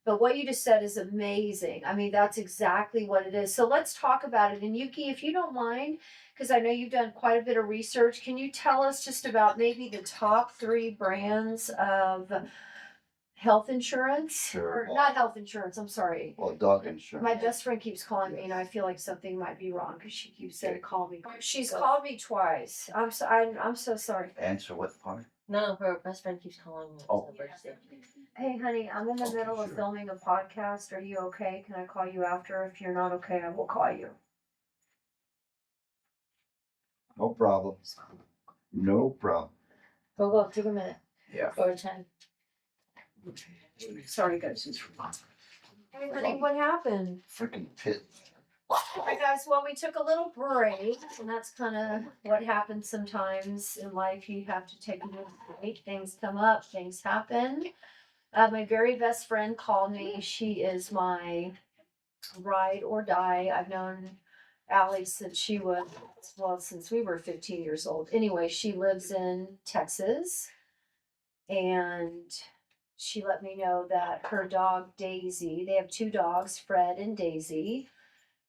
But what you just said is amazing. I mean, that's exactly what it is. So let's talk about it. And Yuki, if you don't mind, because I know you've done quite a bit of research, can you tell us just about maybe the top three brands of health insurance? Sure. Or not health insurance, I'm sorry. Well, dog insurance. My best friend keeps calling me, and I feel like something might be wrong because she keeps saying, Okay. "Call me." She's called me twice. I'm so sorry. Answer what part? No, her best friend keeps calling me. Oh. Hey, honey, I'm in the Okay, middle of sure. filming a podcast. Are you okay? Can I call you after? If you're not okay, I will call you. No problem. No problem. Go, take a minute. Yeah. Or 10. Sorry, guys. Hey, honey, what happened? Freaking pit. Alright, guys, well, we took a little break, and that's kind of what happens sometimes in life. You have to take a little break. Things come up, things happen. My very best friend called me. She is my ride or die. I've known Allie since she was, well, since we were 15 years old. Anyway, she lives in Texas, and she let me know that her dog Daisy, they have two dogs, Fred and Daisy,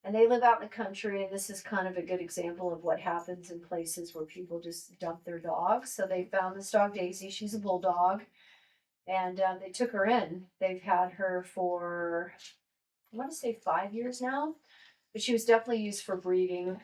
and they live out in the country. And this is kind of a good example of what happens in places where people just dump their dogs. So they found this dog Daisy. She's a bulldog, and they took her in. They've had her for, I want to say 5 years now, but she was definitely used for breeding.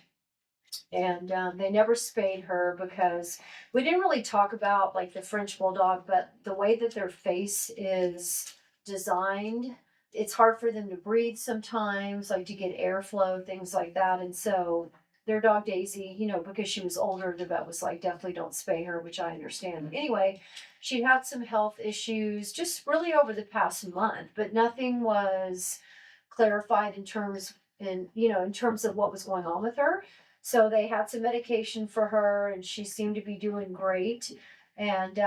And they never spayed her because we didn't really talk about like the French bulldog, but the way that their face is designed, it's hard for them to breathe sometimes, like to get airflow, things like that. And so their dog Daisy, because she was older, the vet was like, definitely don't spay her, which I understand. Anyway, she had some health issues just really over the past month, but nothing was clarified in terms of what was going on with her. So they had some medication for her, and she seemed to be doing great. And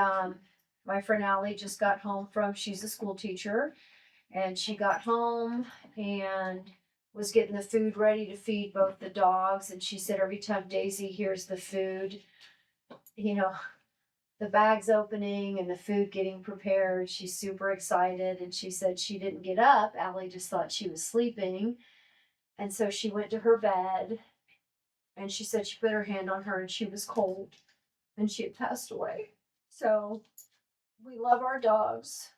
my friend Allie just got home she's a school teacher, and she got home and was getting the food ready to feed both the dogs. And she said every time Daisy hears the food, you know, the bag's opening and the food getting prepared, she's super excited. And she said she didn't get up. Allie just thought she was sleeping. And so she went to her bed, and she said she put her hand on her and she was cold and she had passed away. So we love our dogs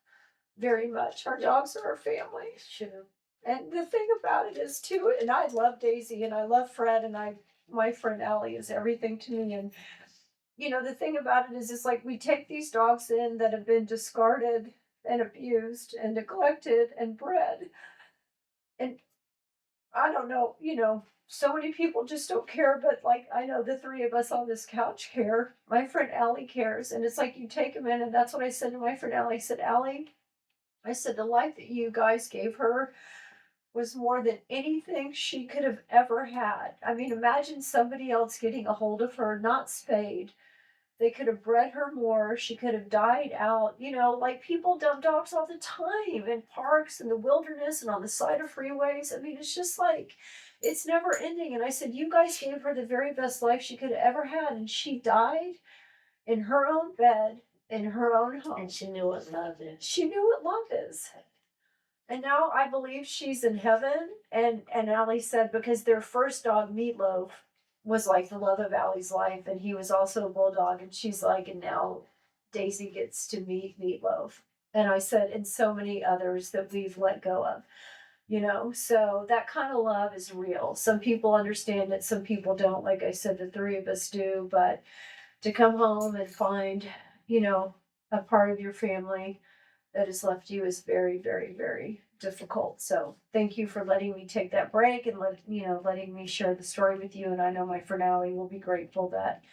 very much. Our dogs are our family. Sure. And the thing about it is too, and I love Daisy and I love Fred, and my friend Allie is everything to me. And the thing about it is it's like we take these dogs in that have been discarded and abused and neglected and bred. And I don't know, so many people just don't care, but like I know the three of us on this couch care. My friend Allie cares. And it's like you take them in, and that's what I said to my friend Allie. I said, Allie, I said, the life that you guys gave her was more than anything she could have ever had. I mean, imagine somebody else getting a hold of her, not spayed. They could have bred her more. She could have died out. Like people dump dogs all the time in parks and the wilderness and on the side of freeways. I mean, it's just like, it's never ending. And I said, you guys gave her the very best life she could have ever had. And she died in her own bed, in her own home. And she knew what love is. She knew what love is. And now I believe she's in heaven. And Allie said, because their first dog, Meatloaf, was like the love of Allie's life, and he was also a bulldog. And she's like, and now Daisy gets to meet Meatloaf. And I said, and so many others that we've let go of, so that kind of love is real. Some people understand it, some people don't. Like I said, the three of us do. But to come home and find, a part of your family that has left you is very, very, very difficult. So thank you for letting me take that break and letting me share the story with you. And I know my friend Allie will be grateful that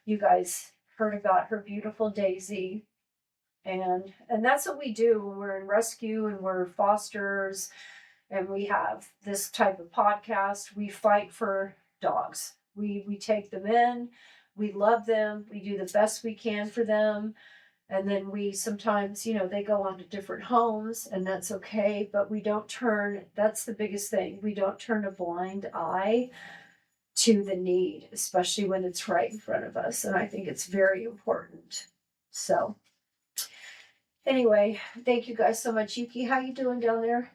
you guys heard about her beautiful Daisy. And that's what we do when we're in rescue and we're fosters and we have this type of podcast. We fight for dogs. We take them in, we love them, we do the best we can for them. And then we sometimes, they go on to different homes, and that's okay. But we don't that's the biggest thing. We don't turn a blind eye to the need, especially when it's right in front of us. And I think it's very important. So Anyway, thank you guys so much. Yuki, how you doing down there?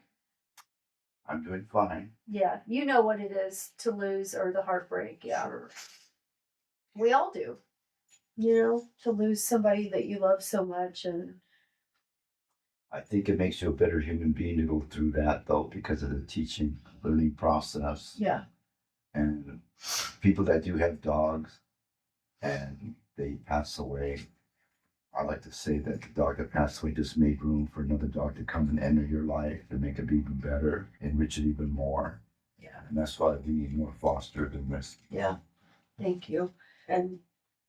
I'm doing fine. Yeah, you know what it is to lose or the heartbreak. Yeah, Sure. we all do. You know, to lose somebody that you love so much, and I think it makes you a better human being to go through that though, because of the teaching, learning process. yeah, And people that do have dogs and they pass away, I like to say that the dog that passed away just made room for another dog to come and enter your life and make it even better, enrich it even more. yeah, And that's why we need more foster than this. yeah. Thank you. And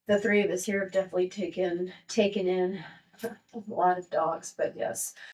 the three of us here have definitely taken in a lot of dogs, but yes,